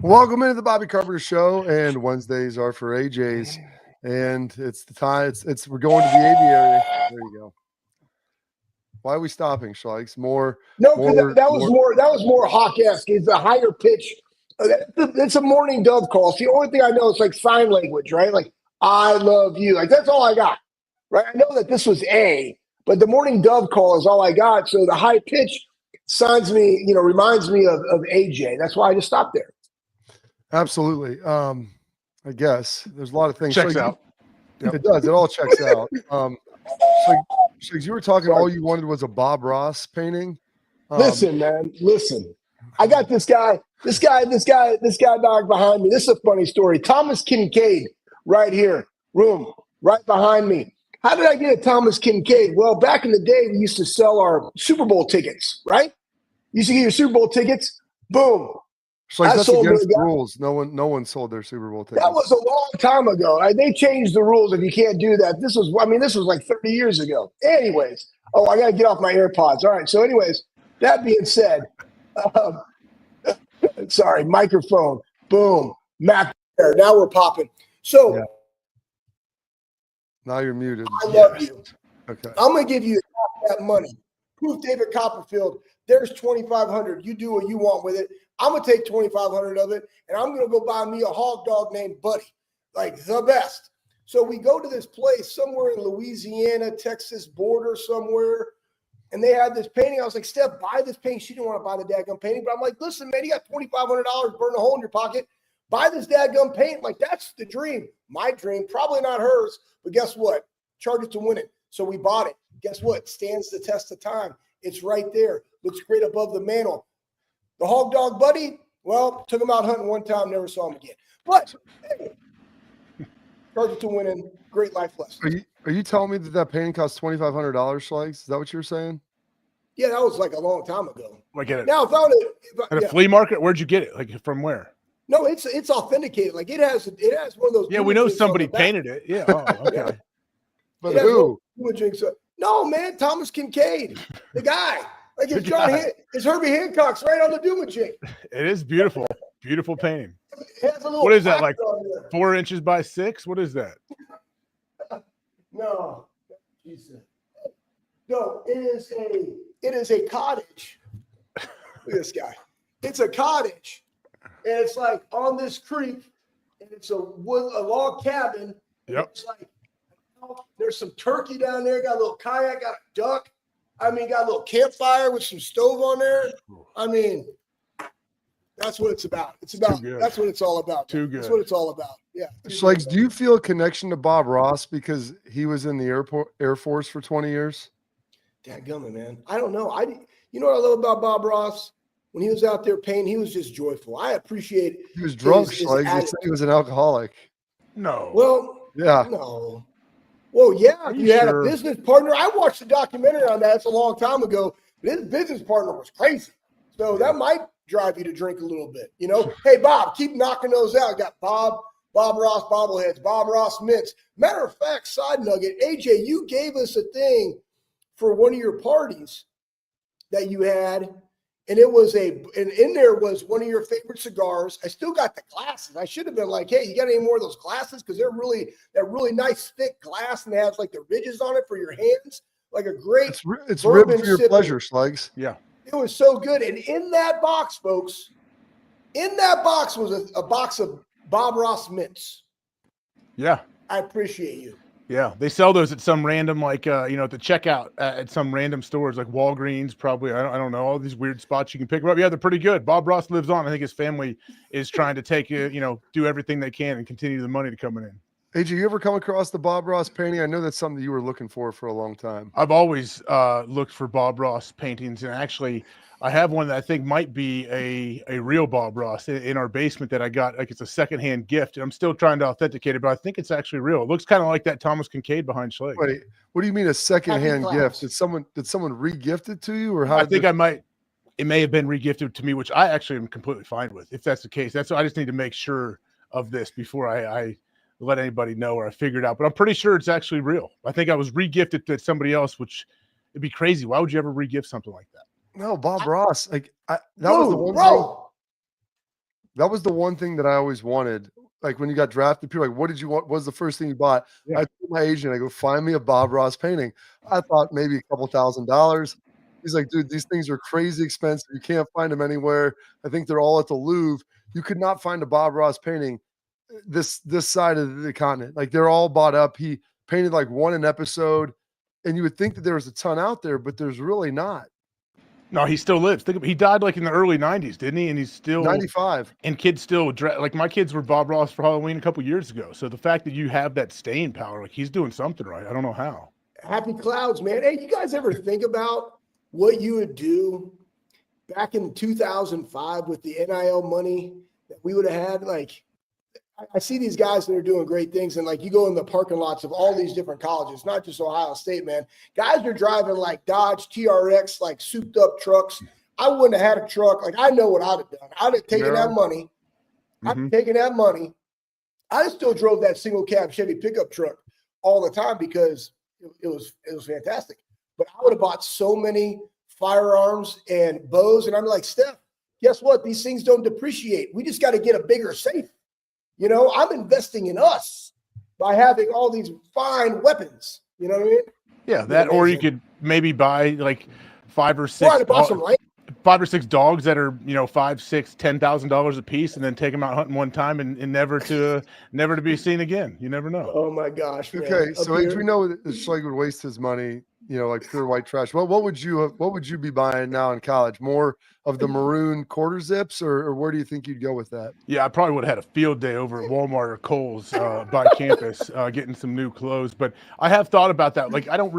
Welcome into the Bobby Carpenter Show, and Wednesdays are for AJ's, and it's the time. It's we're going to the aviary. There you go. Why are we stopping, Schlegel? More. No, because that was more hawk-esque. It's a higher pitch. It's a morning dove call. It's the only thing I know. It's like sign language, right? Like I love you. Like that's all I got, right? I know that this was A, but the morning dove call is all I got. So the high pitch reminds me of AJ. That's why I just stopped there. Absolutely. I guess there's a lot of things. Checks out. Yep. It does. It all checks out. So you were talking. All you wanted was a Bob Ross painting. Listen, man. Listen. I got this guy dog behind me. This is a funny story. Thomas Kincaid, right here, room right behind me. How did I get a Thomas Kincaid? Well, back in the day, we used to sell our Super Bowl tickets. Right? You used to get your Super Bowl tickets. Boom. So that's against the rules. No one sold their Super Bowl tickets. That was a long time ago. They changed the rules if you can't do that. This was like 30 years ago. Anyways, I got to get off my AirPods. All right. So anyways, that being said, sorry, microphone, boom, Mac there. Now we're popping. So yeah. Now you're muted. I love you. Okay. I'm going to give you that money. Proof David Copperfield. There's $2,500. You do what you want with it. I'm going to take $2,500 of it, and I'm going to go buy me a hog dog named Buddy, like the best. So we go to this place somewhere in Louisiana, Texas border somewhere, and they had this painting. I was like, Steph, buy this painting. She didn't want to buy the dadgum painting, but I'm like, listen, man, you got $2,500, burn a hole in your pocket. Buy this dadgum paint. Like, that's the dream. My dream, probably not hers, but guess what? Charge it to win it. So we bought it. Guess what? Stands the test of time. It's right there. Looks great above the mantle. The hog dog Buddy, well, took him out hunting one time, never saw him again. But hey, charge it to winning, great life lesson. Are you telling me that painting cost $2,500, Schlegel? Is that what you were saying? Yeah, that was like a long time ago. Like at a flea market? Where'd you get it? Like from where? No, it's authenticated. Like it has one of those. Yeah, we know somebody painted it. Yeah. Oh, okay. Yeah. But who? No, man, Thomas Kincaid, the guy. Like it's Herbie Hancock's right on the Doomajig. It is beautiful. Beautiful painting. What is that, like 4 inches by 6? What is that? No. Jesus. No, it is a cottage. Look at this guy. It's a cottage. And it's like on this creek, and it's a log cabin. Yep. It's like there's some turkey down there, got a little kayak, got a duck. Got a little campfire with some stove on there. That's what it's about. That's what it's all about. Too good. That's what it's all about. Yeah. Schlegel, do you feel a connection to Bob Ross because he was in the Air Force for 20 years? Dadgummit, man. I don't know. You know what I love about Bob Ross? When he was out there painting, he was just joyful. I appreciate. He was drunk, Schlegel. He said he was an alcoholic. No. Well, yeah. No. Well, yeah, you had a business partner. I watched the documentary on that. It's a long time ago. But his business partner was crazy. So that might drive you to drink a little bit. Hey, Bob, keep knocking those out. Got Bob Ross bobbleheads, Bob Ross mitts. Matter of fact, side nugget, AJ, you gave us a thing for one of your parties that you had. And in there was one of your favorite cigars. I still got the glasses. I should have been like, hey, you got any more of those glasses? Because that really nice thick glass, and it has like the ridges on it for your hands. Like a great it's ribbed for your pleasure, Schlegel. Yeah. It was so good. And in that box, folks, was a box of Bob Ross mints. Yeah. I appreciate you. Yeah, they sell those at some random, at the checkout at some random stores like Walgreens, probably. I don't know, all these weird spots you can pick them up. Yeah, they're pretty good. Bob Ross lives on. I think his family is trying to take do everything they can and continue the money to coming in. AJ, you ever come across the Bob Ross painting? I know that's something that you were looking for a long time. I've always looked for Bob Ross paintings, and actually, I have one that I think might be a real Bob Ross in our basement that I got. Like it's a secondhand gift. And I'm still trying to authenticate it, but I think it's actually real. It looks kind of like that Thomas Kincaid behind Schlegel. Wait, what do you mean a secondhand gift? Did someone re-gift it to you, or how? It may have been re-gifted to me, which I actually am completely fine with. If that's the case, I just need to make sure of this before I let anybody know or I figure it out. But I'm pretty sure it's actually real. I think I was re-gifted to somebody else, which it'd be crazy. Why would you ever re-gift something like that? No, Bob Ross. Like that was the one thing. That was the one thing that I always wanted. Like when you got drafted, people were like, what did you want? What was the first thing you bought? Yeah. I told my agent, I go, find me a Bob Ross painting. I thought maybe a couple $1,000s. He's like, dude, these things are crazy expensive. You can't find them anywhere. I think they're all at the Louvre. You could not find a Bob Ross painting this side of the continent. Like they're all bought up. He painted like one an episode, and you would think that there was a ton out there, but there's really not. No, he still lives. He died like in the early 90s, didn't he? And he's still 95. And kids still like my kids were Bob Ross for Halloween a couple years ago. So the fact that you have that staying power, like he's doing something right. I don't know how. Happy clouds, man. Hey, you guys ever think about what you would do back in 2005 with the NIL money that we would have had? Like, I see these guys that are doing great things, and like you go in the parking lots of all these different colleges, not just Ohio State, man. Guys are driving like Dodge TRX, like souped up trucks. I wouldn't have had a truck. Like I know what I'd have done. I'd have taken that money. I'd have taken that money. I still drove that single cab Chevy pickup truck all the time because it was fantastic. But I would have bought so many firearms and bows, and I'm like, Steph, guess what? These things don't depreciate. We just got to get a bigger safe. You know, I'm investing in us by having all these fine weapons. You know what I mean? Yeah, that, or you could maybe buy like 5 or 6 dogs that are, $5, $6, $10,000 a piece, and then take them out hunting one time and never to be seen again. You never know. Oh my gosh. Man. Okay, so as we know that Schlegel would waste his money, like pure white trash. What would you be buying now in college? More of the maroon quarter zips, or where do you think you'd go with that? Yeah, I probably would have had a field day over at Walmart or Kohl's by campus, getting some new clothes. But I have thought about that. Like, I'm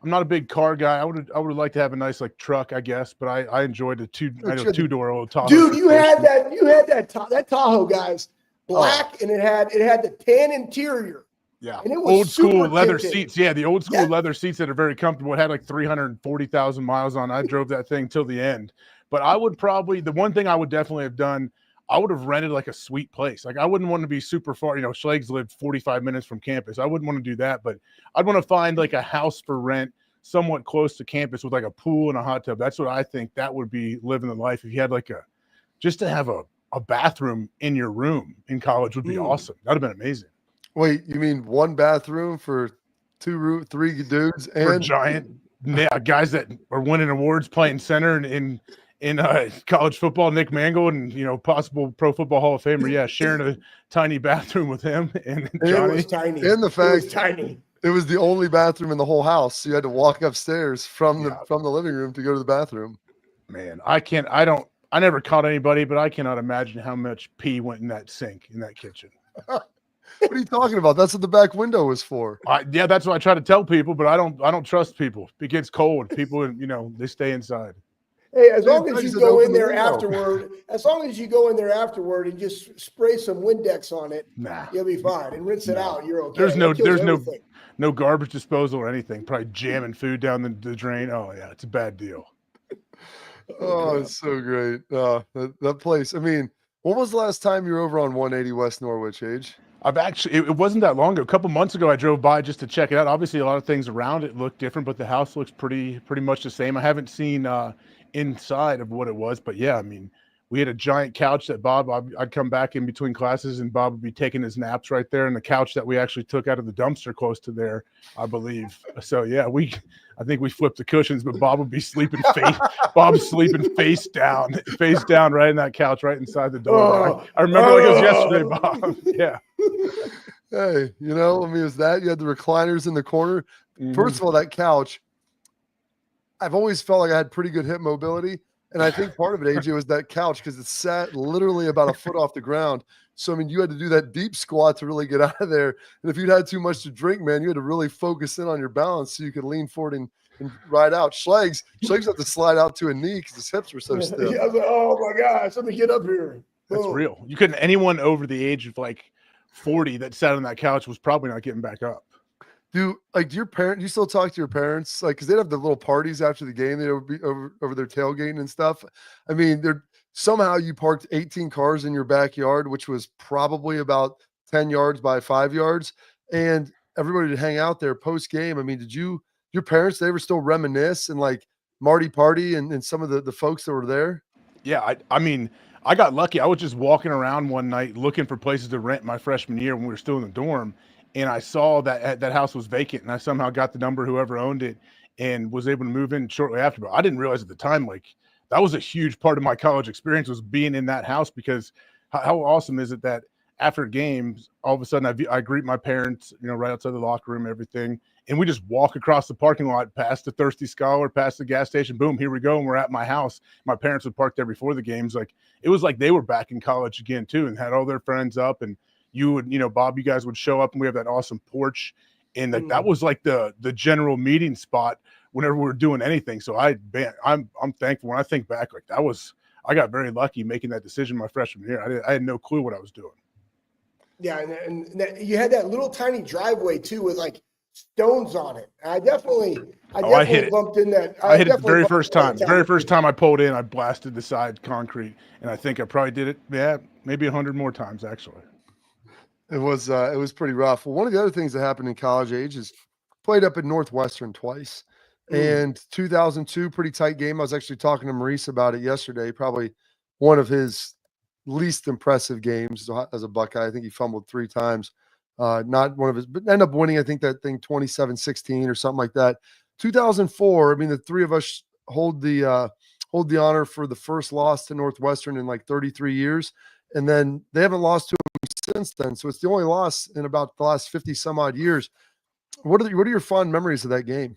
not a big car guy. I would like to have a nice like truck, I guess. But I enjoyed the two-door old Tahoe. Dude, you had that Tahoe, guys, black, and it had the tan interior. Yeah, and it was old school leather tinted. seats. Yeah, the old school leather seats that are very comfortable. It had like 340,000 miles on. I drove that thing till the end. But I would the one thing I would definitely have done, I would have rented like a sweet place. Like I wouldn't want to be super far. Schlegels lived 45 minutes from campus. I wouldn't want to do that, but I'd want to find like a house for rent somewhat close to campus with like a pool and a hot tub. That's what I think that would be living the life. If you had like just to have a bathroom in your room in college would be awesome. That'd have been amazing. Wait, you mean one bathroom for 3 dudes and for giant guys that are winning awards playing center in college football? Nick Mangold and possible Pro Football Hall of Famer. Yeah, sharing a tiny bathroom with him and Johnny. It was tiny. And the fact it was tiny. It was the only bathroom in the whole house, so you had to walk upstairs from the living room to go to the bathroom. Man, I never caught anybody, but I cannot imagine how much pee went in that sink in that kitchen. What are you talking about? That's what the back window was for. Yeah, that's what I try to tell people, but I don't trust people. It gets cold. People, they stay inside. Hey, as long as you go in there afterward, and just spray some Windex on it, you'll be fine. And rinse it out. You're okay. There's no garbage disposal or anything. Probably jamming food down the drain. Oh yeah, it's a bad deal. Oh, it's so great. That place. I mean, when was the last time you were over on 180 West Norwich, Age? It wasn't that long ago. A couple months ago, I drove by just to check it out. Obviously, a lot of things around it look different, but the house looks pretty much the same. I haven't seen inside of what it was, but yeah, I mean, we had a giant couch that I'd come back in between classes and Bob would be taking his naps right there, and the couch that we actually took out of the dumpster close to there, I believe. So yeah, I think we flipped the cushions, but Bob would be sleeping Bob's sleeping face down right in that couch right inside the door. I remember like it was yesterday, Bob. Yeah. Hey, I mean, it was that you had the recliners in the corner. First of all, that couch, I've always felt like I had pretty good hip mobility. And I think part of it, AJ, was that couch because it sat literally about a foot off the ground. So, I mean, you had to do that deep squat to really get out of there. And if you'd had too much to drink, man, you had to really focus in on your balance so you could lean forward and ride out. Schlegels had to slide out to a knee because his hips were so stiff. Yeah, I was like, oh, my gosh, let me get up here. That's real. You couldn't. Anyone over the age of like 40 that sat on that couch was probably not getting back up. Do your parents? You still talk to your parents? Like, because they'd have the little parties after the game. They would be over their tailgating and stuff. I mean, somehow you parked 18 cars in your backyard, which was probably about 10 yards by 5 yards, and everybody would hang out there post game. I mean, did your parents, they ever still reminisce and like Marty Party and some of the folks that were there? Yeah, I mean, I got lucky. I was just walking around one night looking for places to rent my freshman year when we were still in the dorm, and I saw that house was vacant, and I somehow got the number of whoever owned it and was able to move in shortly after. But I didn't realize at the time, like, that was a huge part of my college experience, was being in that house, because how awesome is it that after games, all of a sudden I greet my parents, right outside the locker room, everything, and we just walk across the parking lot, past the Thirsty Scholar, past the gas station, boom, here we go, and we're at my house. My parents would park there before the games. Like, it was like they were back in college again too, and had all their friends up, and you would, Bob, you guys would show up, and we have that awesome porch, and like that was like the general meeting spot whenever we were doing anything. So I'm thankful. When I think back, like, I got very lucky making that decision my freshman year. I had no clue what I was doing. Yeah, and you had that little tiny driveway too with like stones on it. I definitely bumped in that. I hit it the very first time. The very first time I pulled in, I blasted the side concrete, and I think I probably did it, maybe 100 more times actually. It was pretty rough. Well, one of the other things that happened in college age is played up at Northwestern twice. And 2002, pretty tight game. I was actually talking to Maurice about it yesterday. Probably one of his least impressive games as a Buckeye. I think he fumbled 3 times. Not one of his, but ended up winning, I think, that thing 27-16 or something like that. 2004, I mean, the three of us hold the honor for the first loss to Northwestern in like 33 years. And then they haven't lost to them since then. So it's the only loss in about the last 50 some odd years. What are your fond memories of that game?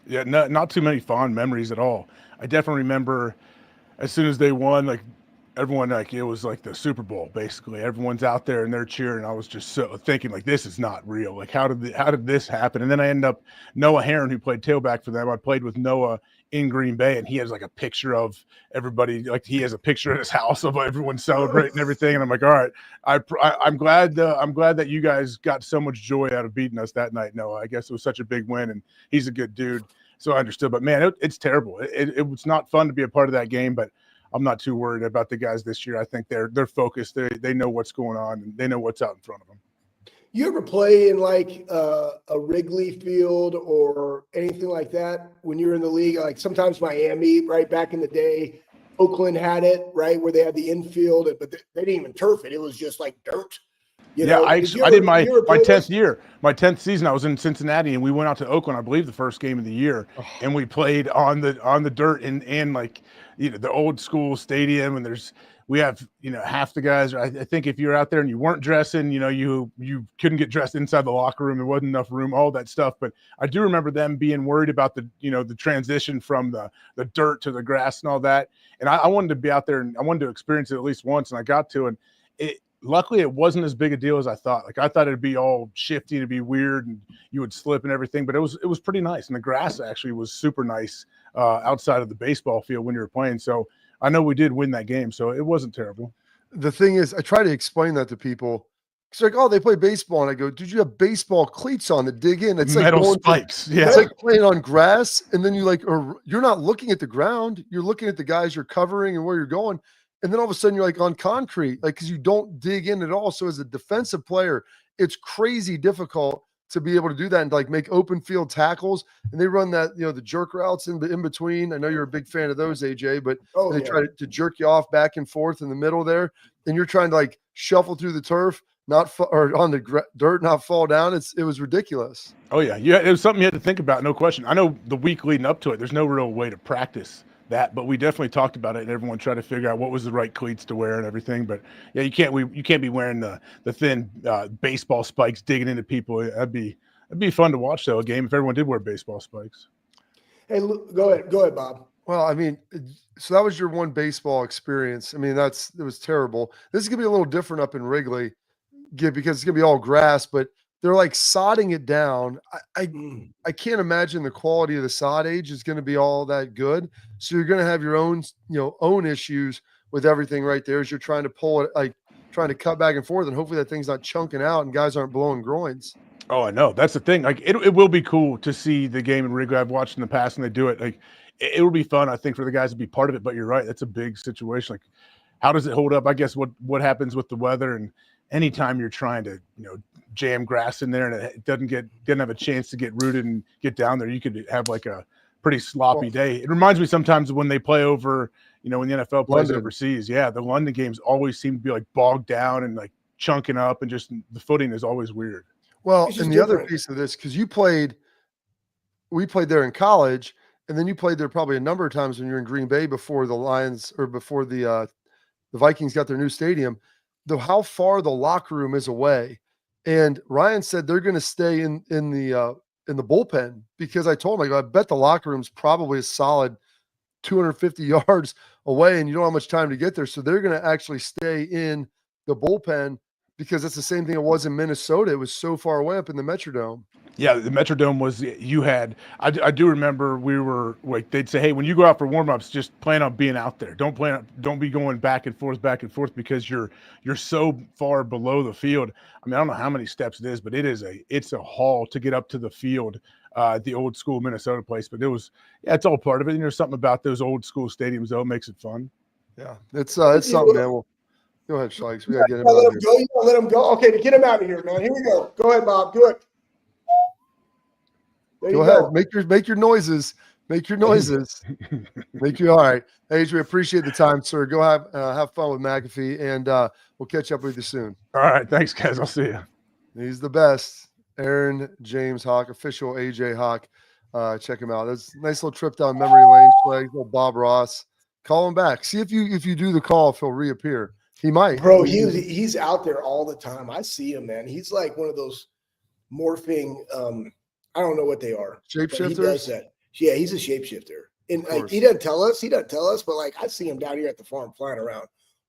Yeah, not too many fond memories at all. I definitely remember as soon as they won, like, everyone, like, it was like the Super Bowl, basically. Everyone's out there and they're cheering. I was just so thinking, like, this is not real. Like, how did this happen? And then I end up, Noah Herron, who played tailback for them, I played with Noah in Green Bay, and he has like a picture of everybody. Like, he has a picture at his house of everyone celebrating everything. And I'm like, all right, I'm glad that you guys got so much joy out of beating us that night, Noah. I guess it was such a big win, and he's a good dude. So I understood, but man, it's terrible. It was not fun to be a part of that game, but I'm not too worried about the guys this year. I think they're focused. They know what's going on, and they know what's out in front of them. You ever play in like a Wrigley Field or anything like that when you were in the league? Like sometimes Miami, right back in the day, Oakland had it, right, where they had the infield, but they didn't even turf it. It was just like dirt. I did my 10th year, my 10th season. I was in Cincinnati, and we went out to Oakland, I believe, the first game of the year, and we played on the dirt and like, the old school stadium. And we have, half the guys. I think if you're out there and you weren't dressing, you couldn't get dressed inside the locker room. There wasn't enough room, all that stuff. But I do remember them being worried about the transition from the dirt to the grass and all that. And I wanted to be out there, and I wanted to experience it at least once, and I got to. And luckily, it wasn't as big a deal as I thought. Like, I thought it'd be all shifty, it'd be weird, and you would slip and everything. But it was pretty nice, and the grass actually was super nice outside of the baseball field when you were playing. So I know we did win that game, so it wasn't terrible. The thing is, I try to explain that to people. It's like, oh, they play baseball, and I go, dude, you have baseball cleats on that dig in. It's metal like spikes. Yeah, it's like playing on grass, and then you're not looking at the ground, you're looking at the guys you're covering and where you're going. And then all of a sudden you're like on concrete, like, because you don't dig in at all. So as a defensive player, it's crazy difficult to be able to do that and like make open field tackles. And they run that, the jerk routes in between. I know you're a big fan of those, AJ, but they try to jerk you off back and forth in the middle there. And you're trying to like shuffle through the turf, or on the dirt, not fall down. It was ridiculous. Oh yeah. It was something you had to think about. No question. I know the week leading up to it, there's no real way to practice that, but we definitely talked about it, and everyone tried to figure out what was the right cleats to wear and everything. But yeah, you can't be wearing the thin baseball spikes digging into people. It'd be fun to watch though, a game if everyone did wear baseball spikes. Hey, go ahead, Bob. Well, I mean, so that was your one baseball experience. I mean, it was terrible. This is gonna be a little different up in Wrigley, because it's gonna be all grass, but they're like sodding it down. I can't imagine the quality of the sod age is going to be all that good. So you're going to have your own issues with everything right there as you're trying to pull it, like trying to cut back and forth, and hopefully that thing's not chunking out and guys aren't blowing groins. Oh, I know. That's the thing. Like, it will be cool to see the game in Wrigley. I've watched in the past, and they do it. Like, it will be fun, I think, for the guys to be part of it. But you're right. That's a big situation. Like, how does it hold up? I guess what happens with the weather, and anytime you're trying to, jam grass in there and it didn't have a chance to get rooted and get down there, you could have like a pretty sloppy day. It reminds me sometimes when they play over, you know, when the NFL plays London. overseas, yeah, the London games always seem to be like bogged down and like chunking up, and just the footing is always weird. Well, It's and just the other different. piece of this, because we played there in college, and then you played there probably a number of times when you were in Green Bay before the Lions or before the Vikings got their new stadium, though how far the locker room is away. And Ryan said they're going to stay in the bullpen, because I told him, I go, I bet the locker room's probably a solid 250 yards away, and you don't have much time to get there. So they're going to actually stay in the bullpen, because that's the same thing it was in Minnesota. It was so far away up in the Metrodome. Yeah, the Metrodome was, I do remember we were like, they'd say, hey, when you go out for warmups, just plan on being out there. Don't be going back and forth, because you're so far below the field. I mean, I don't know how many steps it is, but it's a haul to get up to the field, the old school Minnesota place. But it's all part of it. And there's something about those old school stadiums, though, makes it fun. Yeah, it's something, man. Well, go ahead, Schlegel. We got to get him out of here. You gotta let him go. Okay, to get him out of here, man. Here we go. Go ahead, Bob. Do it. Go ahead. Make your noises. Make your noises. Make you all right. Hey, we appreciate the time, sir. Go have fun with McAfee, and we'll catch up with you soon. All right. Thanks, guys. I'll see you. He's the best. Aaron James Hawk, official AJ Hawk. Check him out. That's a nice little trip down memory lane. Little Bob Ross. Call him back. See if you do the call, if he'll reappear. He might. Bro, he's out there all the time. I see him, man. He's like one of those morphing I don't know what they are. Shapeshifters? He does that. Yeah, he's a shapeshifter. And like, he doesn't tell us, but like I see him down here at the farm flying around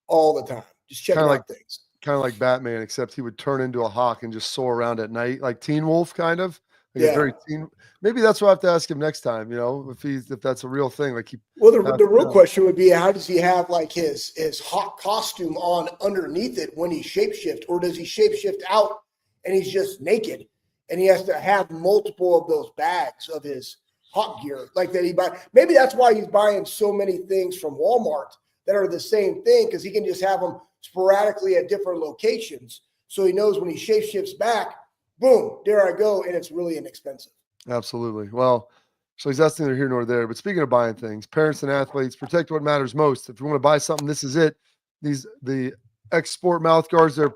all the time, just checking out things. Kind of like Batman, except he would turn into a hawk and just soar around at night, like Teen Wolf, kind of. Like very teen. Maybe that's what I have to ask him next time. You know, if that's a real thing. Like the real question would be, how does he have like his hawk costume on underneath it when he shapeshift, or does he shapeshift out and he's just naked? And he has to have multiple of those bags of his hawk gear like that he buy. Maybe that's why he's buying so many things from Walmart that are the same thing, because he can just have them sporadically at different locations. So he knows when he shapeshifts back, boom, there I go, and it's really inexpensive. Absolutely. Well, so that's neither here nor there. But speaking of buying things, parents and athletes, protect what matters most. If you want to buy something, this is it. The X-Sport mouth guards, they're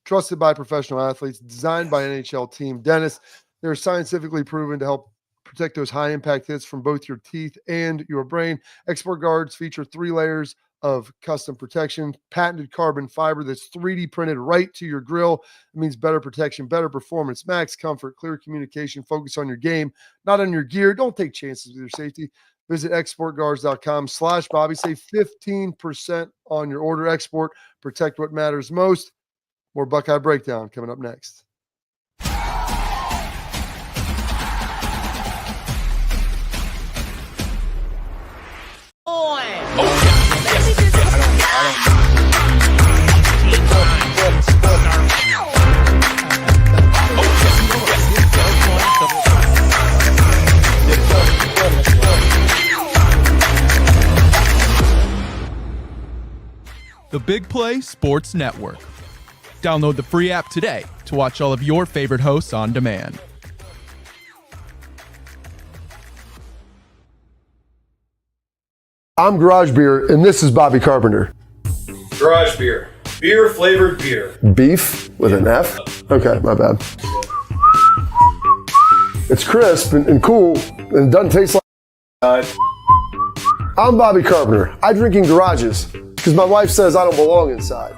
trusted by professional athletes, designed by NHL team dentists. They're scientifically proven to help protect those high-impact hits from both your teeth and your brain. X-Sport guards feature 3 layers of custom protection, patented carbon fiber that's 3D printed right to your grill. It means better protection, better performance, max comfort, clear communication, focus on your game, not on your gear. Don't take chances with your safety. Visit exportguards.com/Bobby. Save 15% on your order. X-Sport, protect what matters most. More Buckeye Breakdown coming up next. The Big Play Sports Network. Download the free app today to watch all of your favorite hosts on demand. I'm Garage Beer, and this is Bobby Carpenter. Garage Beer. Beer flavored beer. Beef with an F? Okay, my bad. It's crisp and cool, and it doesn't taste like... I'm Bobby Carpenter. I drink in garages because my wife says I don't belong inside.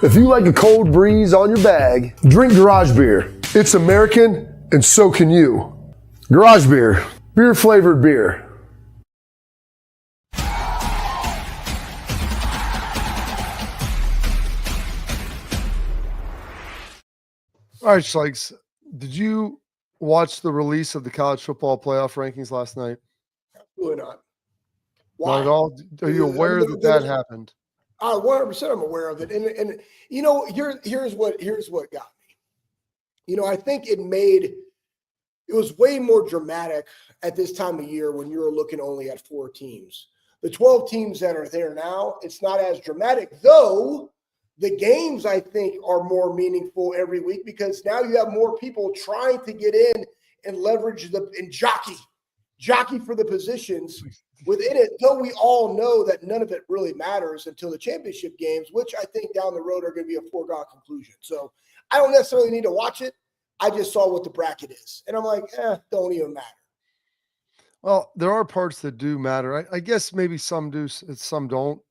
If you like a cold breeze on your bag, drink Garage Beer. It's American, and so can you. Garage Beer. Beer flavored beer. All right, Schlegel, did you watch the release of the college football playoff rankings last night? Absolutely not. Why? Not at all? Are you aware that happened? 100% I'm aware of it. And you know, here's what got me. You know, I think it was way more dramatic at this time of year when you were looking only at 4 teams. The 12 teams that are there now, it's not as dramatic, though the games, I think, are more meaningful every week because now you have more people trying to get in and leverage and jockey jockey for the positions within it, though we all know that none of it really matters until the championship games, which I think down the road are going to be a foregone conclusion. So I don't necessarily need to watch it. I just saw what the bracket is. And I'm like, don't even matter. Well, there are parts that do matter. I guess maybe some do, some don't.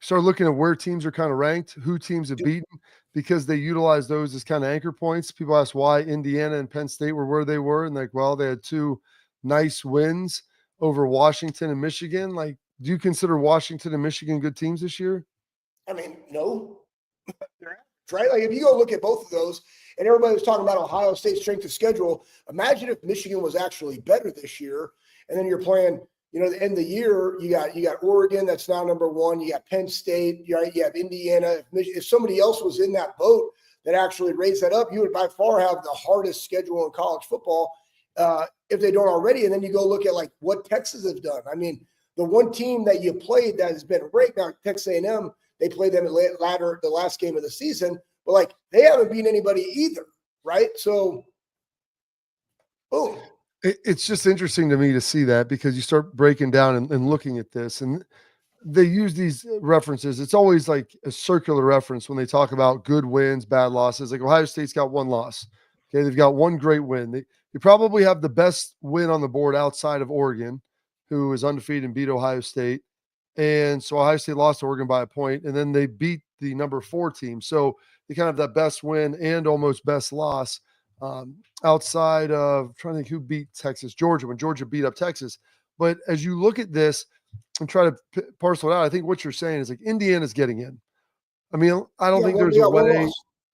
Start looking at where teams are kind of ranked, who teams have beaten, because they utilize those as kind of anchor points. People ask why Indiana and Penn State were where they were, and like, well, they had two nice wins over Washington and Michigan. Like, do you consider Washington and Michigan good teams this year? I mean, no. Right? Like, if you go look at both of those, and everybody was talking about Ohio State's strength of schedule, imagine if Michigan was actually better this year, and then you're playing, you know, the end of the year, you got Oregon that's now number one, you got Penn State, you have Indiana. If somebody else was in that boat that actually raised that up, you would by far have the hardest schedule in college football if they don't already. And then you go look at like what Texas has done. I mean, the one team that you played that has been great now, Texas A&M, they played them the last game of the season, but like they haven't beaten anybody either, right? So, boom. It's just interesting to me to see that, because you start breaking down and looking at this, and they use these references. It's always like a circular reference when they talk about good wins, bad losses. Like Ohio State's got one loss. Okay, they've got one great win. They probably have the best win on the board outside of Oregon, who is undefeated and beat Ohio State. And so Ohio State lost to Oregon by a point, and then they beat the number 4 team. So they kind of have that best win and almost best loss. Outside of, I'm trying to think who beat Texas, Georgia, when Georgia beat up Texas. But as you look at this and try to parcel it out, I think what you're saying is like Indiana's getting in. I mean, I don't think there's a way.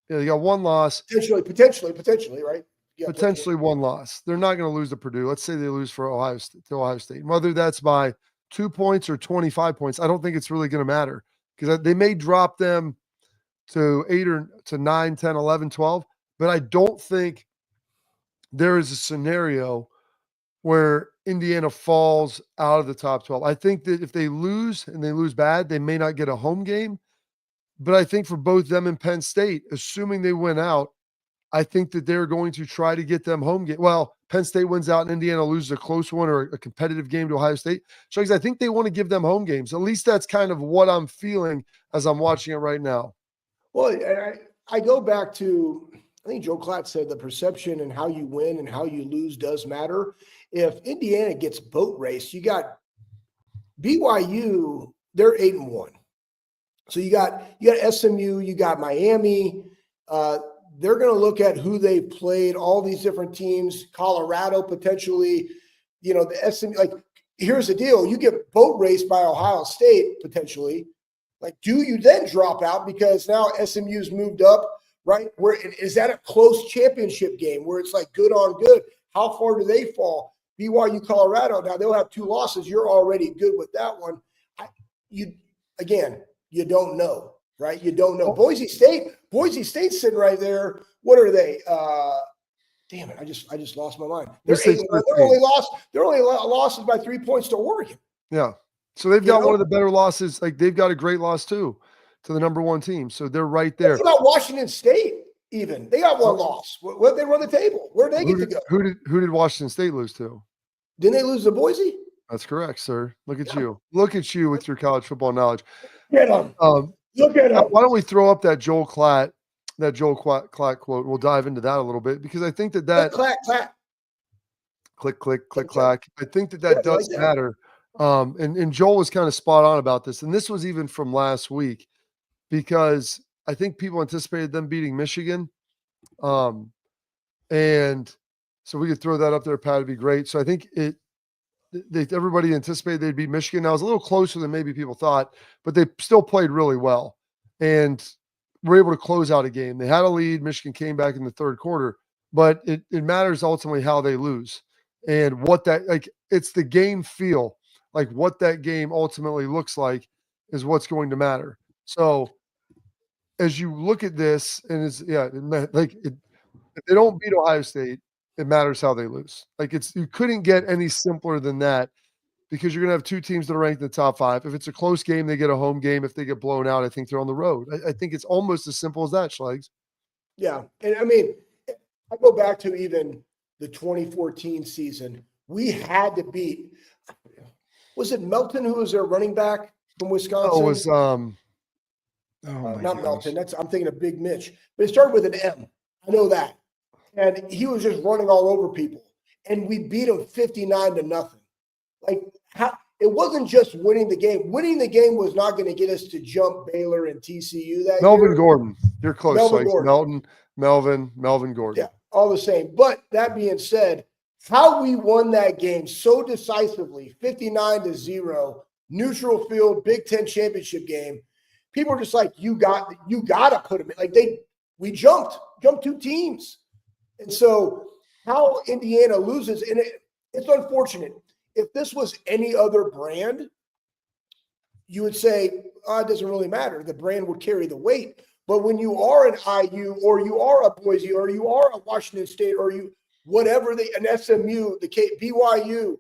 Yeah, they got one loss. Potentially, right? Yeah, potentially one loss. They're not going to lose to Purdue. Let's say they lose for Ohio State. Whether that's by 2 points or 25 points, I don't think it's really going to matter, because they may drop them to 8 or to 9, 10, 11, 12. But I don't think there is a scenario where Indiana falls out of the top 12. I think that if they lose and they lose bad, they may not get a home game. But I think for both them and Penn State, assuming they win out, I think that they're going to try to get them home game. Well, Penn State wins out and Indiana loses a close one or a competitive game to Ohio State. So I think they want to give them home games. At least that's kind of what I'm feeling as I'm watching it right now. Well, I go back to, I think Joe Klatt said the perception and how you win and how you lose does matter. If Indiana gets boat raced, you got BYU, they're 8-1. So you got SMU, you got Miami. They're going to look at who they've played, all these different teams, Colorado potentially, you know, the SMU. Like, here's the deal. You get boat raced by Ohio State potentially. Like, do you then drop out because now SMU's moved up? Right? Where is that a close championship game where it's like good on good? How far do they fall? BYU, Colorado. Now they'll have 2 losses. You're already good with that one. You don't know, right? You don't know. Boise State's sitting right there. What are they? Damn it! I just lost my mind. They're only losses by 3 points to Oregon. Yeah. So they've got one of the better losses. Like, they've got a great loss too, to the number 1 team. So they're right there. What about Washington State? Even they got one loss. What they run the table? Where they get to go? Who did Washington State lose to? Didn't they lose to Boise? That's correct, sir. Look at you. Look at you with your college football knowledge. Look at him. Why don't we throw up that Joel Klatt quote? We'll dive into that a little bit, because I think that clack. click clack. I think that does matter. And Joel was kind of spot on about this. And this was even from last week, because I think people anticipated them beating Michigan. And so we could throw that up there, Pat, it'd be great. So I think everybody anticipated they'd beat Michigan. Now, it was a little closer than maybe people thought, but they still played really well and were able to close out a game. They had a lead. Michigan came back in the third quarter, but it matters ultimately how they lose and what that, like, it's the game feel. Like, what that game ultimately looks like is what's going to matter. So as you look at this, and if they don't beat Ohio State, it matters how they lose. Like, you couldn't get any simpler than that, because you're going to have 2 teams that are ranked in the top 5. If it's a close game, they get a home game. If they get blown out, I think they're on the road. I think it's almost as simple as that, Schlegel. Yeah. And I mean, I go back to even the 2014 season we had to beat. Was it Melton who was their running back from Wisconsin? Oh, it was not Melton. I'm thinking of Big Mitch, but it started with an M. I know that, and he was just running all over people, and we beat him 59-0. Like, how? It wasn't just winning the game. Winning the game was not going to get us to jump Baylor and TCU that Melvin year. Gordon. You're close. Melvin Gordon. Melvin Gordon. Yeah, all the same. But that being said, how we won that game so decisively, 59-0, neutral field, Big Ten championship game. People are just like, you got to put them in. Like we jumped 2 teams. And so how Indiana loses, and it's unfortunate. If this was any other brand, you would say, it doesn't really matter. The brand would carry the weight. But when you are an IU or you are a Boise or you are a Washington State or you whatever an SMU, BYU,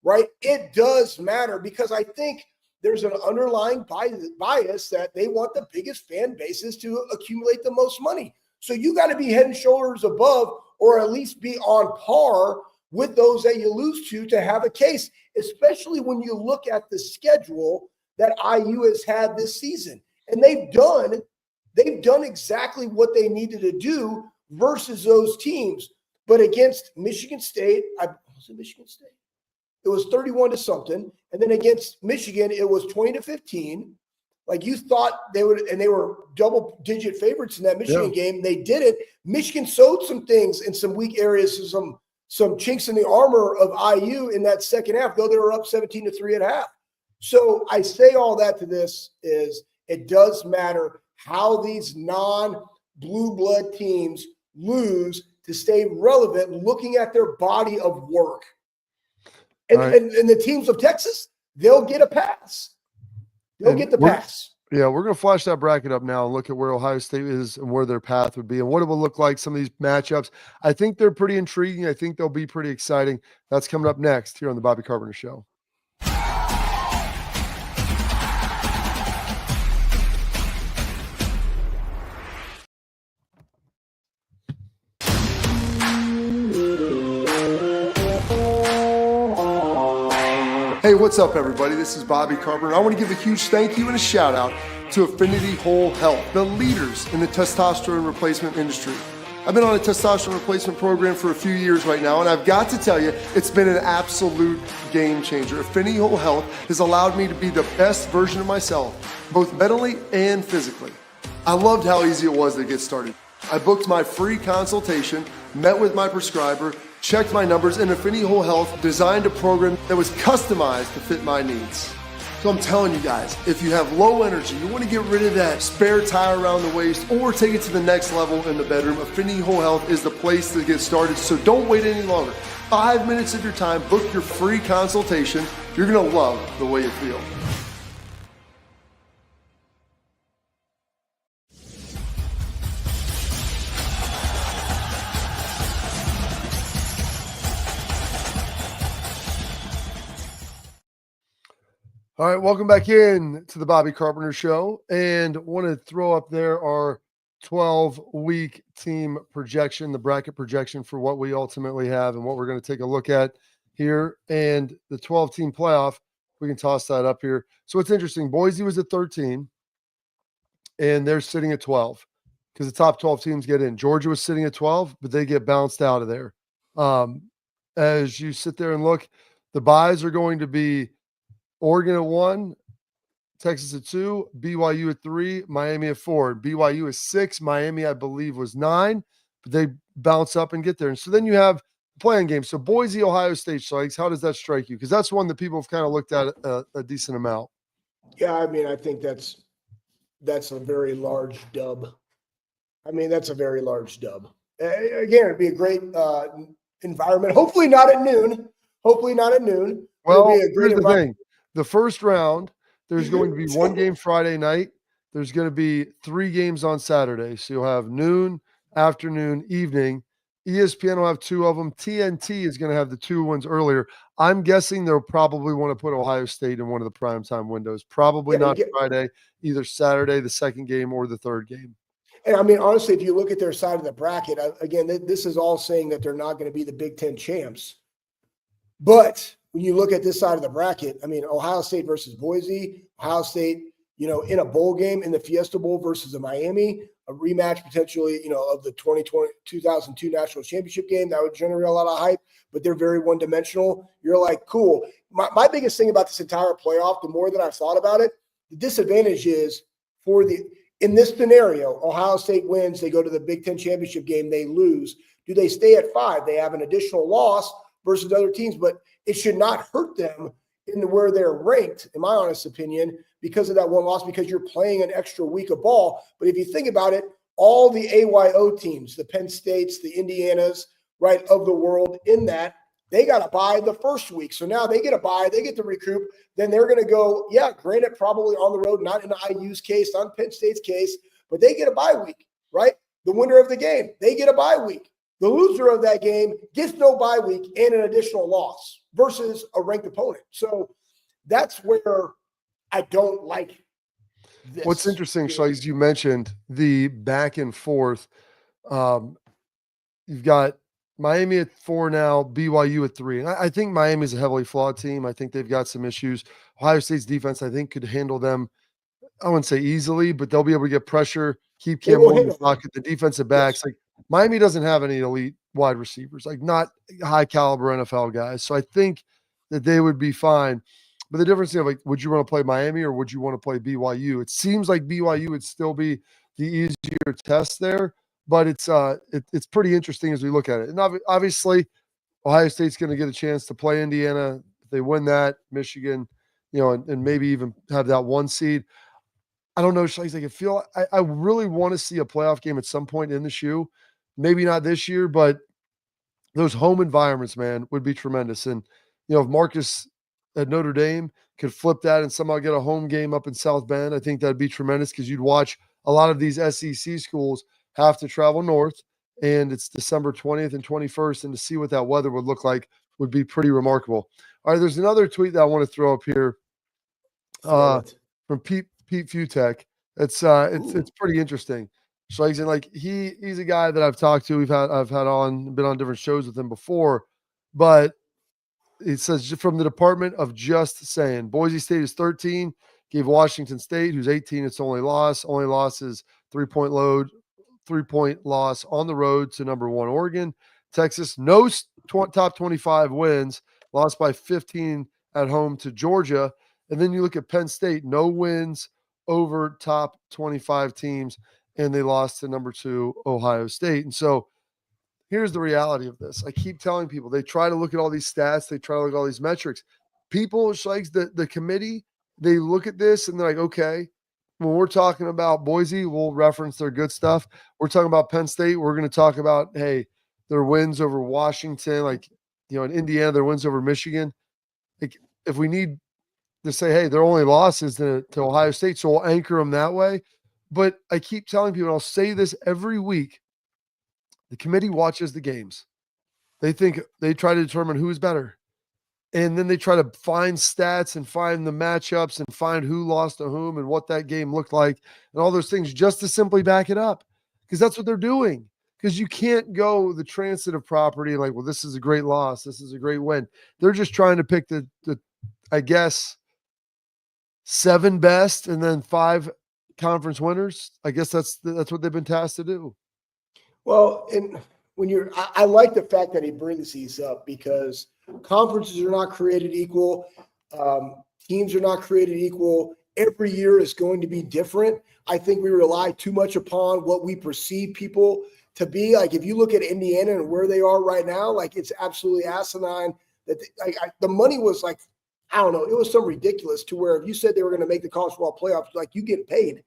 right? It does matter because I think there's an underlying bias that they want the biggest fan bases to accumulate the most money. So you got to be head and shoulders above or at least be on par with those that you lose to have a case, especially when you look at the schedule that IU has had this season. And they've done exactly what they needed to do versus those teams. But against Michigan State, was it Michigan State? It was 31-something. And then against Michigan, it was 20-15. Like you thought they would, and they were double-digit favorites in that Michigan game. They didn't. Michigan sowed some things in some weak areas, some chinks in the armor of IU in that second half, though they were up 17-3 at half. So I say all that to this is it does matter how these non-blue blood teams lose to stay relevant, looking at their body of work. And the teams of Texas, they'll get a pass. They'll get the pass. Yeah, we're going to flash that bracket up now and look at where Ohio State is and where their path would be and what it will look like, some of these matchups. I think they're pretty intriguing. I think they'll be pretty exciting. That's coming up next here on the Bobby Carpenter Show. Hey, what's up, everybody? This is Bobby Carpenter. I want to give a huge thank you and a shout out to Affinity Whole Health, the leaders in the testosterone replacement industry. I've been on a testosterone replacement program for a few years right now, and I've got to tell you, it's been an absolute game changer. Affinity Whole Health has allowed me to be the best version of myself, both mentally and physically. I loved how easy it was to get started. I booked my free consultation, met with my prescriber, checked my numbers, and Affinity Whole Health designed a program that was customized to fit my needs. So I'm telling you guys, if you have low energy, you want to get rid of that spare tire around the waist or take it to the next level in the bedroom, Affinity Whole Health is the place to get started. So don't wait any longer. 5 minutes of your time, book your free consultation. You're going to love the way you feel. All right, welcome back in to the Bobby Carpenter Show, and want to throw up there our 12-week team projection, the bracket projection for what we ultimately have and what we're going to take a look at here, and the 12-team playoff. We can toss that up here. So it's interesting. Boise was at 13, and they're sitting at 12 because the top 12 teams get in. Georgia was sitting at 12, but they get bounced out of there. As you sit there and look, the byes are going to be Oregon at 1, Texas at 2, BYU at 3, Miami at 4. BYU is 6. Miami, I believe, was 9, but they bounce up and get there. And so then you have playing games. So Boise, Ohio State, Schlegel, how does that strike you? Because that's one that people have kind of looked at a decent amount. Yeah, I mean, I think that's a very large dub. Again, it'd be a great environment. Hopefully not at noon. Well, here's the thing. The first round, there's going to be one game Friday night. There's going to be 3 games on Saturday. So you'll have noon, afternoon, evening. ESPN will have 2 of them. TNT is going to have the 2 ones earlier. I'm guessing they'll probably want to put Ohio State in one of the primetime windows. Probably not Friday, either Saturday, the second game, or the third game. And I mean, honestly, if you look at their side of the bracket, again, this is all saying that they're not going to be the Big Ten champs. But when you look at this side of the bracket, I mean, Ohio State versus Boise, Ohio State, in a bowl game in the Fiesta Bowl versus a Miami, a rematch potentially, of the 2002 National Championship game, that would generate a lot of hype, but they're very one-dimensional. You're like, cool. My biggest thing about this entire playoff, the more that I've thought about it, the disadvantage is in this scenario, Ohio State wins, they go to the Big Ten Championship game, they lose. Do they stay at 5? They have an additional loss versus other teams, but it should not hurt them in where they're ranked, in my honest opinion, because of that one loss, because you're playing an extra week of ball. But if you think about it, all the AYO teams, the Penn States, the Indianas, right, of the world in that, they got to bye the first week. So now they get a bye, they get to recoup. Then they're going to go, granted, probably on the road, not in IU's case, not in Penn State's case, but they get a bye week, right? The winner of the game, they get a bye week. The loser of that game gets no bye week and an additional loss versus a ranked opponent. So that's where I don't like this. What's interesting, Schlegel, you mentioned the back and forth. You've got Miami at 4 now, BYU at 3. And I think Miami's a heavily flawed team. I think they've got some issues. Ohio State's defense, I think, could handle them, I wouldn't say easily, but they'll be able to get pressure, keep Cam in the pocket, the defensive backs. Yes. Like Miami doesn't have any elite wide receivers, like not high caliber NFL guys. So I think that they would be fine. But the difference is, like, would you want to play Miami or would you want to play BYU? It seems like BYU would still be the easier test there, but it's pretty interesting as we look at it. And obviously, Ohio State's going to get a chance to play Indiana. If they win that, Michigan, and maybe even have that 1 seed. I don't know, Schlegel, I really want to see a playoff game at some point in the shoe. Maybe not this year, but those home environments, man, would be tremendous. And, if Marcus at Notre Dame could flip that and somehow get a home game up in South Bend, I think that'd be tremendous because you'd watch a lot of these SEC schools have to travel north, and it's December 20th and 21st, and to see what that weather would look like would be pretty remarkable. All right, there's another tweet that I want to throw up here from Pete Futek. It's pretty interesting. So he's he's a guy that I've talked to. I've been on different shows with him before, but it says from the Department of Just saying, Boise State is 13, gave Washington State, who's 18, its only loss. Only loss is 3-point loss on the road to number 1 Oregon. Texas, no top 25 wins, lost by 15 at home to Georgia. And then you look at Penn State, no wins over top 25 teams, and they lost to number 2 Ohio State. And so here's the reality of this. I keep telling people, they try to look at all these stats, they try to look at all these metrics. People, the committee, they look at this and they're like, okay, when we're talking about Boise, we'll reference their good stuff. We're talking about Penn State, we're going to talk about, hey, their wins over Washington, in Indiana, their wins over Michigan. Like, if we need to say, hey, their only loss is to Ohio State, so we'll anchor them that way. But I keep telling people, and I'll say this every week, the committee watches the games. They try to determine who's better. And then they try to find stats and find the matchups and find who lost to whom and what that game looked like and all those things just to simply back it up. Because that's what they're doing. Because you can't go the transitive property like, well, this is a great loss, this is a great win. They're just trying to pick the I guess, 7 best and then 5 conference winners. I guess that's what they've been tasked to do. Well, and I like the fact that he brings these up because conferences are not created equal. Teams are not created equal. Every year is going to be different. I think we rely too much upon what we perceive people to be. Like, if you look at Indiana and where they are right now, like, it's absolutely asinine that the money was like, I don't know, it was so ridiculous to where if you said they were going to make the college football playoffs, like, you get paid.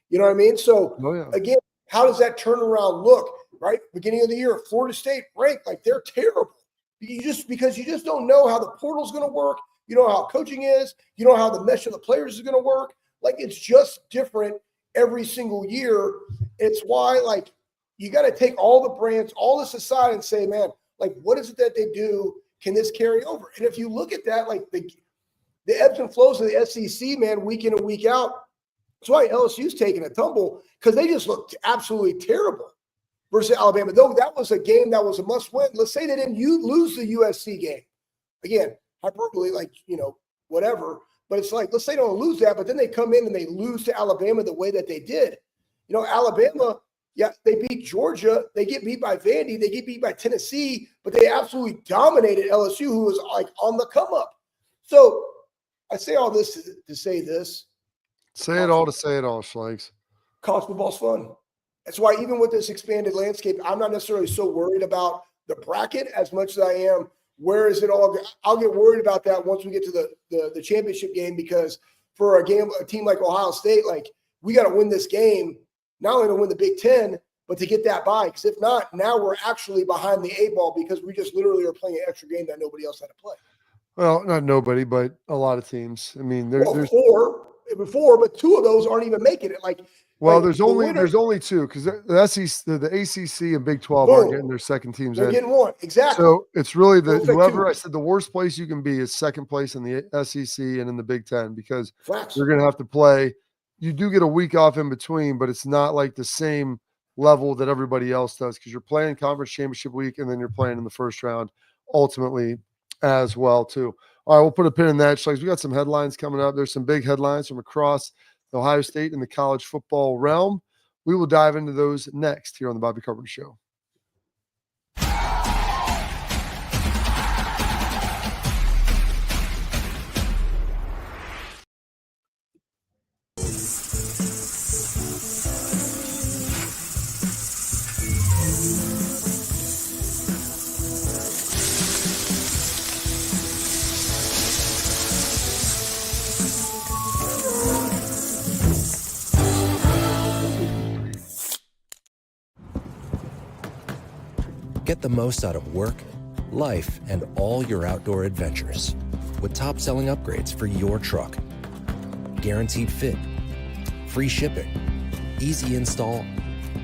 You know what I mean? So, Again, how does that turnaround look, right? Beginning of the year, Florida State ranked, like, they're terrible. Because you just don't know how the portal's going to work. You know how coaching is. You know how the mesh of the players is going to work. Like, it's just different every single year. It's why, like, you got to take all the brands, all this aside and say, man, like, what is it that they do? Can this carry over? And if you look at that, like, the ebbs and flows of the SEC, man, week in and week out, that's why LSU's taking a tumble, because they just looked absolutely terrible versus Alabama. Though that was a game that was a must-win. Let's say they didn't lose the USC game. again, hyperbole, like, whatever. But it's like, let's say they don't lose that, but then they come in and they lose to Alabama the way that they did. Alabama, yeah, they beat Georgia. They get beat by Vandy. They get beat by Tennessee, but they absolutely dominated LSU, who was like on the come up. So I say all this to say this. Say it all to say it all, Schlegs. College football's fun. That's why even with this expanded landscape, I'm not necessarily so worried about the bracket as much as I am. Where is it all? I'll get worried about that once we get to the championship game, because for a team like Ohio State, like, we got to win this game, not only to win the Big Ten, but to get that bye. Because if not, now we're actually behind the 8 ball, because we just literally are playing an extra game that nobody else had to play. Well, not nobody, but a lot of teams. I mean, there's four, but 2 of those aren't even making it. There's only 2, because the SEC, the ACC and Big 12 aren't getting their second teams They're in. getting one, exactly. So it's really whoever 2. I said the worst place you can be is second place in the SEC and in the Big 10, because Facts. you're going to have to play. You do get a week off in between, but it's not like the same level that everybody else does, because you're playing conference championship week and then you're playing in the first round ultimately as well too. All right, we'll put a pin in that. We got some headlines coming up. There's some big headlines from across Ohio State in the college football realm. We will dive into those next here on the Bobby Carpenter Show. Get the most out of work, life, and all your outdoor adventures with top-selling upgrades for your truck. Guaranteed fit, free shipping, easy install,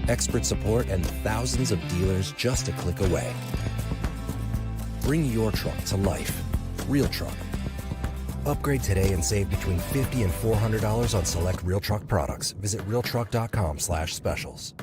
expert support, and thousands of dealers just a click away. Bring your truck to life. Real Truck. Upgrade today and save between $50 and $400 on select Real Truck products. Visit realtruck.com/specials.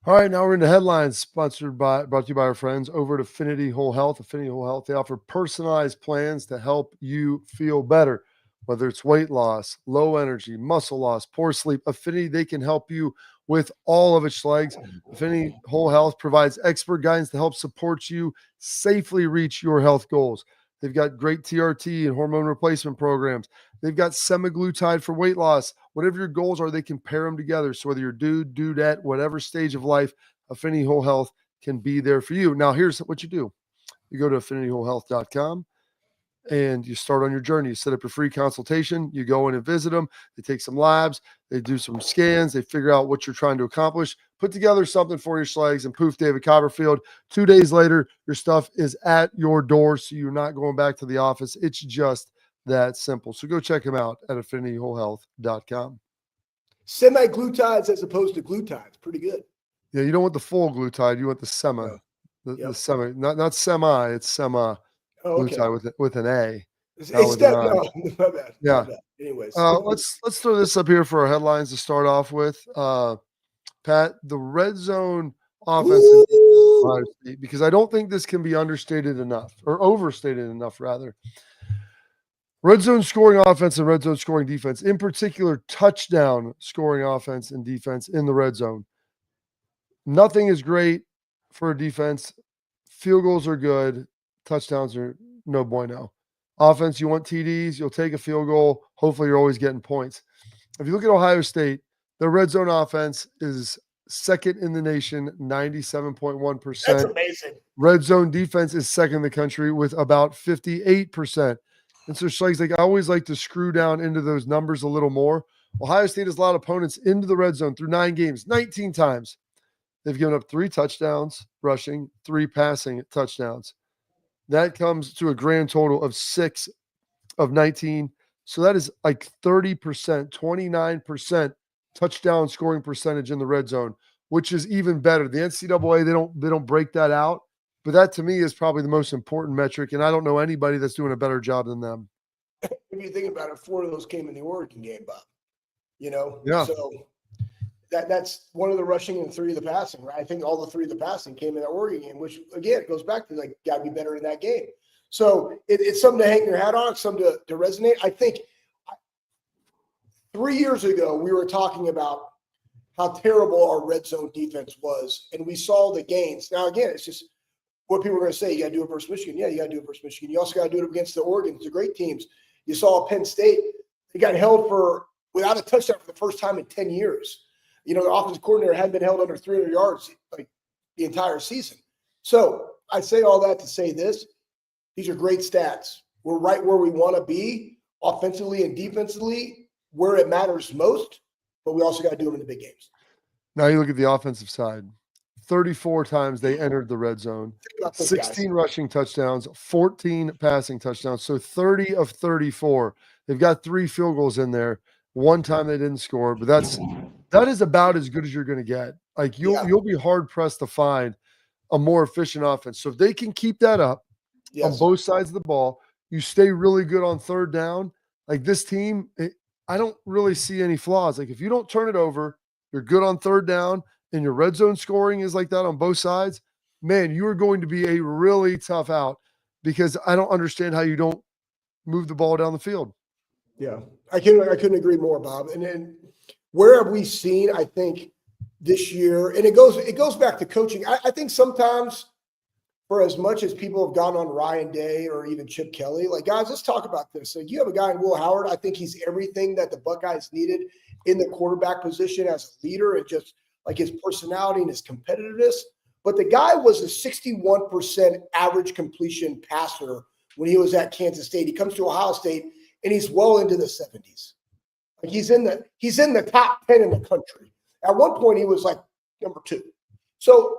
All right, now we're into headlines brought to you by our friends over at Affinity Whole Health. Affinity Whole Health, they offer personalized plans to help you feel better, whether it's weight loss, low energy, muscle loss, poor sleep. Affinity, they can help you with all of its legs. Affinity Whole Health provides expert guidance to help support you safely reach your health goals. They've got great TRT and hormone replacement programs. They've got semaglutide for weight loss. Whatever your goals are, they can pair them together. So whether you're dudette, whatever stage of life, Affinity Whole Health can be there for you. Now, here's what you do. You go to affinityWholeHealth.com and you start on your journey. You set up a free consultation. You go in and visit them. They take some labs. They do some scans. They figure out what you're trying to accomplish. Put together something for your Schlegs, and poof, David Copperfield. 2 days later, your stuff is at your door, so you're not going back to the office. It's just that simple. So go check them out at affinityWholeHealth.com. Semi-glutides as opposed to glutides. Pretty good. Yeah, you don't want the full glutide. You want the semi. The semi, not semi. It's semi. Glutide with an A. No, my bad. Yeah. My bad. Anyways, let's throw this up here for our headlines to start off with. Pat, the red zone offense, because I don't think this can be understated enough, or overstated enough, rather. Red zone scoring offense and red zone scoring defense, in particular, touchdown scoring offense and defense in the red zone. Nothing is great for a defense. Field goals are good. Touchdowns are no bueno. Offense, you want TDs, you'll take a field goal. Hopefully, you're always getting points. If you look at Ohio State, their red zone offense is second in the nation, 97.1%. that's amazing. Red zone defense is second in the country with about 58%. And so, Schlegs, I always like to screw down into those numbers a little more. Ohio State has a lot of opponents into the red zone through 9 games, 19 times. They've given up 3 touchdowns rushing, 3 passing touchdowns. That comes to a grand total of 6 of 19. So that is like 30%, 29% touchdown scoring percentage in the red zone, which is even better. The NCAA, they don't break that out, but that to me is probably the most important metric. And I don't know anybody that's doing a better job than them. If you think about it, 4 of those came in the Oregon game, Bob. Yeah. So that's 1 of the rushing and 3 of the passing, right? I think all the 3 of the passing came in that Oregon game, which again goes back to got to be better in that game. So it's something to hang your hat on, it's something to resonate. I think 3 years ago we were talking about how terrible our red zone defense was, and we saw the gains. Now again, it's just what people are going to say. You got to do it versus Michigan. Yeah, you got to do it versus Michigan. You also got to do it against the Oregons, the great teams. You saw Penn State; they got held without a touchdown for the first time in 10 years. The offensive coordinator hadn't been held under 300 yards like the entire season. So I say all that to say this: these are great stats. We're right where we want to be offensively and defensively, where it matters most. But we also got to do them in the big games. Now you look at the offensive side. 34 times they entered the red zone, 16 rushing touchdowns, 14 passing touchdowns. So 30 of 34. They've got 3 field goals in there. 1 time they didn't score, but that is about as good as you're going to get. Like you'll be hard pressed to find a more efficient offense. So if they can keep that up on both sides of the ball, you stay really good on third down. Like this team, I don't really see any flaws. Like if you don't turn it over, you're good on third down, and your red zone scoring is like that on both sides, man, you are going to be a really tough out, because I don't understand how you don't move the ball down the field. Yeah, I couldn't agree more, Bob. And then where have we seen, I think, this year, and it goes back to coaching. I think sometimes, for as much as people have gone on Ryan Day or even Chip Kelly, like, guys, let's talk about this. Like, you have a guy in Will Howard. I think he's everything that the Buckeyes needed in the quarterback position as a leader, and just like his personality and his competitiveness. But the guy was a 61% average completion passer when he was at Kansas State. He comes to Ohio State and he's well into the 70s. Like he's in the top 10 in the country. At one point he was like number 2. So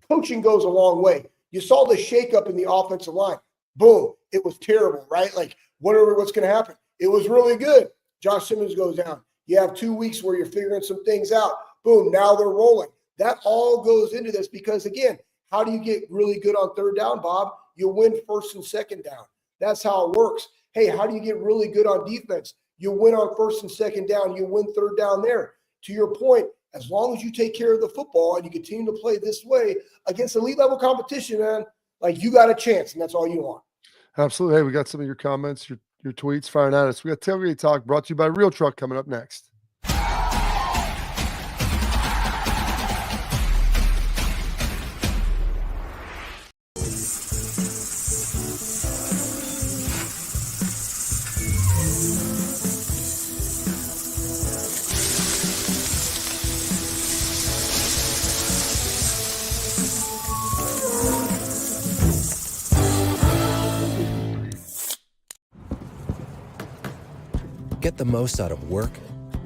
coaching goes a long way. You saw the shakeup in the offensive line. Boom. It was terrible, right? Like, what's going to happen? It was really good. Josh Simmons goes down. You have 2 weeks where you're figuring some things out. Boom. Now they're rolling. That all goes into this because, again, how do you get really good on third down, Bob? You win first and second down. That's how it works. Hey, how do you get really good on defense? You win on first and second down. You win third down there. To your point, as long as you take care of the football and you continue to play this way against elite level competition, man, like, you got a chance, and that's all you want. Absolutely. Hey, we got some of your comments, your tweets firing at us. We got Tailgate Talk brought to you by Real Truck coming up next. Get the most out of work,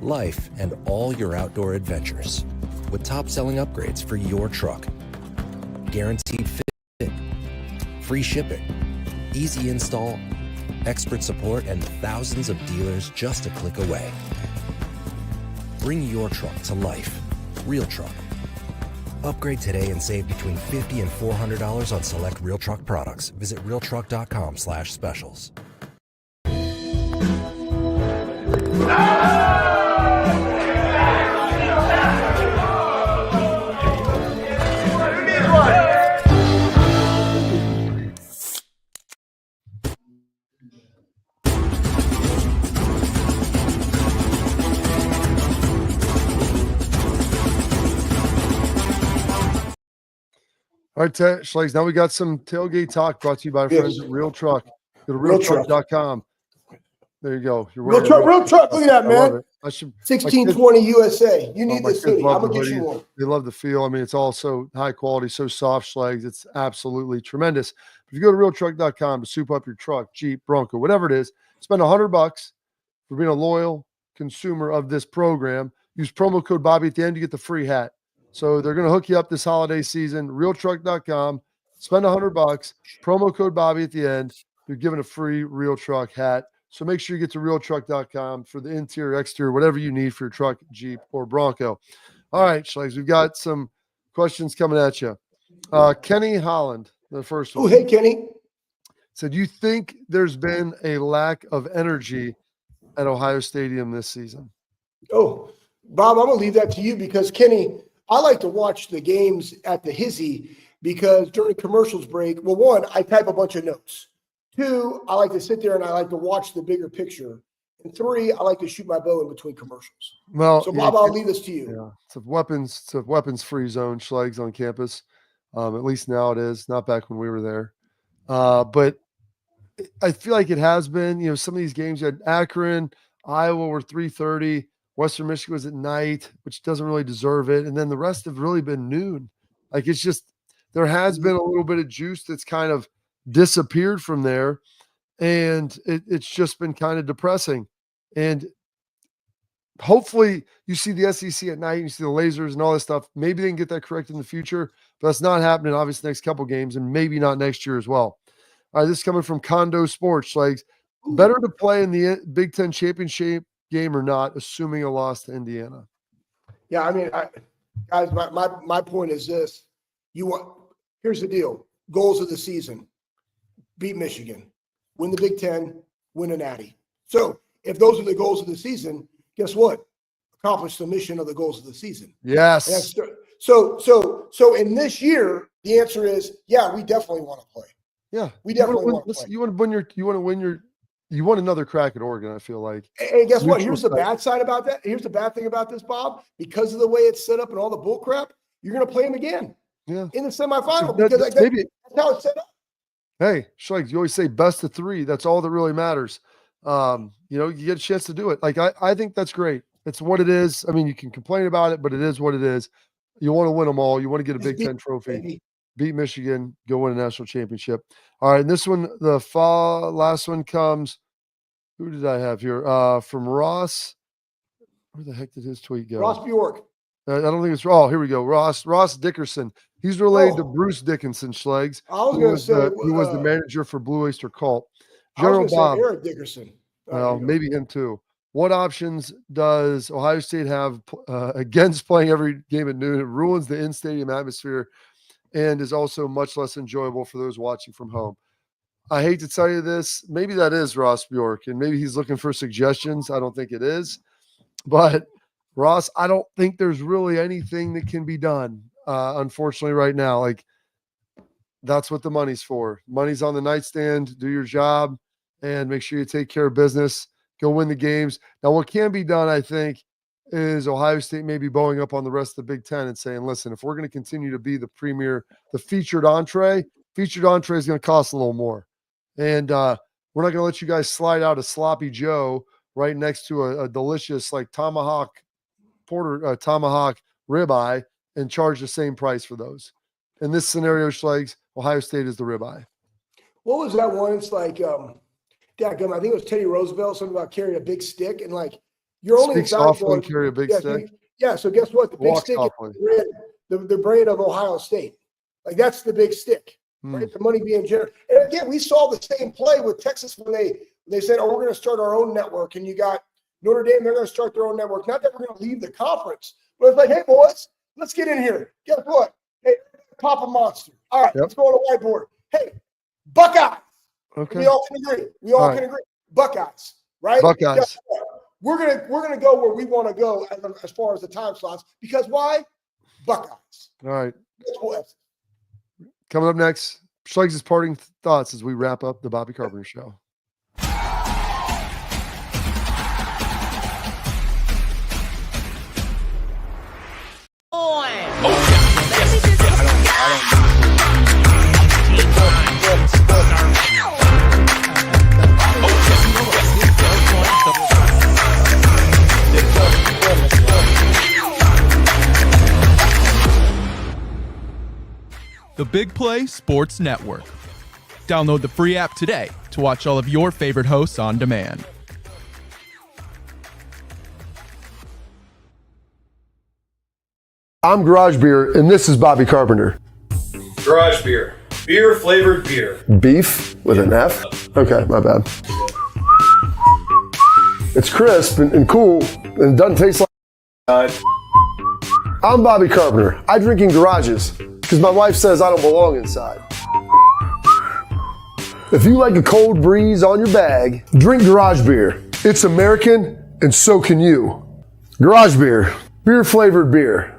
life, and all your outdoor adventures with top-selling upgrades for your truck. Guaranteed fit, free shipping, easy install, expert support, and thousands of dealers just a click away. Bring your truck to life. Real Truck. Upgrade today and save between $50 and $400 on select Real Truck products. Visit realtruck.com/specials. All right, Schlegs, now we got some Tailgate Talk brought to you by our friends at Real Truck. Go to realtruck.com. There you go. Real Truck. Look at that, man. 1620 USA. You need this hoodie. I'm going to get you one. They love the feel. I mean, it's all so high quality, so soft, Schlegs. It's absolutely tremendous. If you go to realtruck.com to soup up your truck, Jeep, Bronco, whatever it is, spend $100 for being a loyal consumer of this program. Use promo code Bobby at the end to get the free hat. So they're going to hook you up this holiday season. Realtruck.com. Spend $100. Promo code Bobby at the end. You're given a free Real Truck hat. So make sure you get to realtruck.com for the interior, exterior, whatever you need for your truck, Jeep, or Bronco. All right, Schlegel, we've got some questions coming at you. Kenny Holland, the first one. Oh, hey, Kenny. Said, you think there's been a lack of energy at Ohio Stadium this season? Oh, Bob, I'm going to leave that to you because, Kenny, I like to watch the games at the Hizzy because during commercials break, well, one, I type a bunch of notes. Two, I like to sit there and I like to watch the bigger picture. And three, I like to shoot my bow in between commercials. Well, so, Bob, I'll leave this to you. Yeah, it's a weapons-free zone, Schlegels, on campus. At least now it is, not back when we were there. But I feel like it has been, some of these games, you had Akron, Iowa were 3:30, Western Michigan was at night, which doesn't really deserve it. And then the rest have really been noon. Like, it's just, there has been a little bit of juice that's kind of disappeared from there. And it's just been kind of depressing. And hopefully you see the SEC at night, and you see the lasers and all this stuff. Maybe they can get that correct in the future, but that's not happening, obviously, next couple games, and maybe not next year as well. All right, this is coming from Condo Sports. Like, better to play in the Big Ten championship game or not, assuming a loss to Indiana? Yeah, I mean, guys, my point is this. Here's the deal. Goals of the season. Beat Michigan. Win the Big Ten. Win a natty. So if those are the goals of the season, guess what? Accomplish the mission of the goals of the season. Yes. So in this year, the answer is, yeah, we definitely want to play. Yeah. We definitely want to play. You want another crack at Oregon, I feel like. And guess what? Here's the bad side about that. Here's the bad thing about this, Bob. Because of the way it's set up and all the bull crap, you're going to play them again. Yeah. In the semifinal. Because that's how it's set up. Hey, Schlegel, you always say best of three. That's all that really matters. You get a chance to do it. Like, I think that's great. It's what it is. I mean, you can complain about it, but it is what it is. You want to win them all. You want to get a Big Ten trophy. Beat Michigan, go win a national championship. All right, and this one, last one comes. Who did I have here? From Ross. Where the heck did his tweet go? Ross Bjork. I don't think it's. Oh, here we go. Ross Dickerson. He's related to Bruce Dickinson, Schlegels. I was going to say who was the manager for Blue Oyster Cult. General Bob. Eric Dickerson. Well, maybe him too. What options does Ohio State have against playing every game at noon? It ruins the in-stadium atmosphere and is also much less enjoyable for those watching from home. I hate to tell you this. Maybe that is Ross Bjork, and maybe he's looking for suggestions. I don't think it is. But, Ross, I don't think there's really anything that can be done, unfortunately, right now. Like, that's what the money's for. Money's on the nightstand. Do your job and make sure you take care of business. Go win the games. Now, what can be done, I think, is Ohio State maybe bowing up on the rest of the Big Ten and saying, listen, if we're going to continue to be the featured entree is going to cost a little more. And we're not going to let you guys slide out a sloppy Joe right next to a delicious tomahawk ribeye and charge the same price for those. In this scenario, Schlegels, Ohio State is the ribeye. What was that one? It's like, I think it was Teddy Roosevelt, something about carrying a big stick. And you're only softly and carry a big stick. Yeah. So guess what? The big stick is the brand of Ohio State. That's the big stick, right? The money being generated. And again, we saw the same play with Texas when they said, we're going to start our own network. And you got Notre Dame, they're going to start their own network. Not that we're going to leave the conference, but it's like, hey, boys, let's get in here. Guess what? Hey, pop a monster. All right, let's go on the whiteboard. Hey, Buckeyes. Okay. We all can agree. Buckeyes, right? Buckeyes. We're gonna go where we want to go as far as the time slots. Because why? Buckeyes. All right. Coming up next, Schlegels' parting thoughts as we wrap up the Bobby Carpenter Show. The Big Play Sports Network. Download the free app today to watch all of your favorite hosts on demand. I'm Garage Beer, and this is Bobby Carpenter. Garage Beer. Beer flavored beer. Beef with an F? Okay, my bad. It's crisp and cool, and it doesn't taste like. I'm Bobby Carpenter. I drink in garages because my wife says I don't belong inside. If you like a cold breeze on your bag, drink garage beer. It's American, and so can you. Garage beer, beer flavored beer.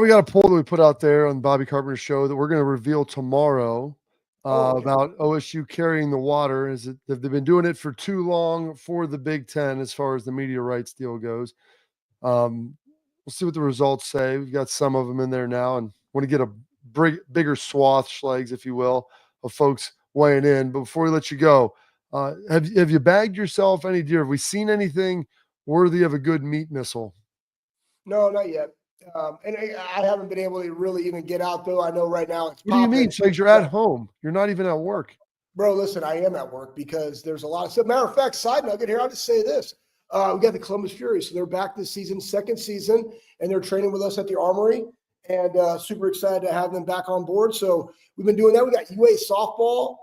We got a poll that we put out there on the Bobby Carpenter Show that we're going to reveal tomorrow about OSU carrying the water. Have they been doing it for too long for the Big Ten as far as the media rights deal goes? We'll see what the results say. We've got some of them in there now, and want to get a bigger swath, Schlegs, if you will, of folks weighing in. But before we let you go, have you bagged yourself any deer? Have we seen anything worthy of a good meat missile? No, not yet. And I haven't been able to really even get out, though. I know right now it's What do you mean, Schlegs? You're at home. You're not even at work. Bro, listen, I am at work because there's a lot of stuff. Matter of fact, side nugget here, I'll just say this. We got the Columbus Fury. So they're back this season, second season, and they're training with us at the Armory. And super excited to have them back on board. So we've been doing that. We got UA softball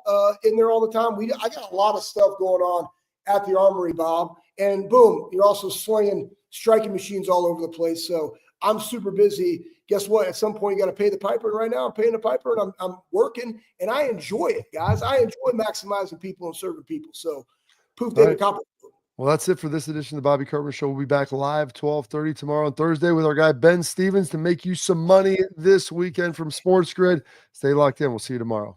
in there all the time. I got a lot of stuff going on at the Armory, Bob. And boom, you're also slinging striking machines all over the place. So I'm super busy. Guess what? At some point, you got to pay the piper. And right now, I'm paying the piper, and I'm working, and I enjoy it, guys. I enjoy maximizing people and serving people. So, poof, David Copperfield. Well, that's it for this edition of the Bobby Carpenter Show. We'll be back live 12:30 tomorrow on Thursday with our guy Ben Stevens to make you some money this weekend from Sports Grid. Stay locked in. We'll see you tomorrow.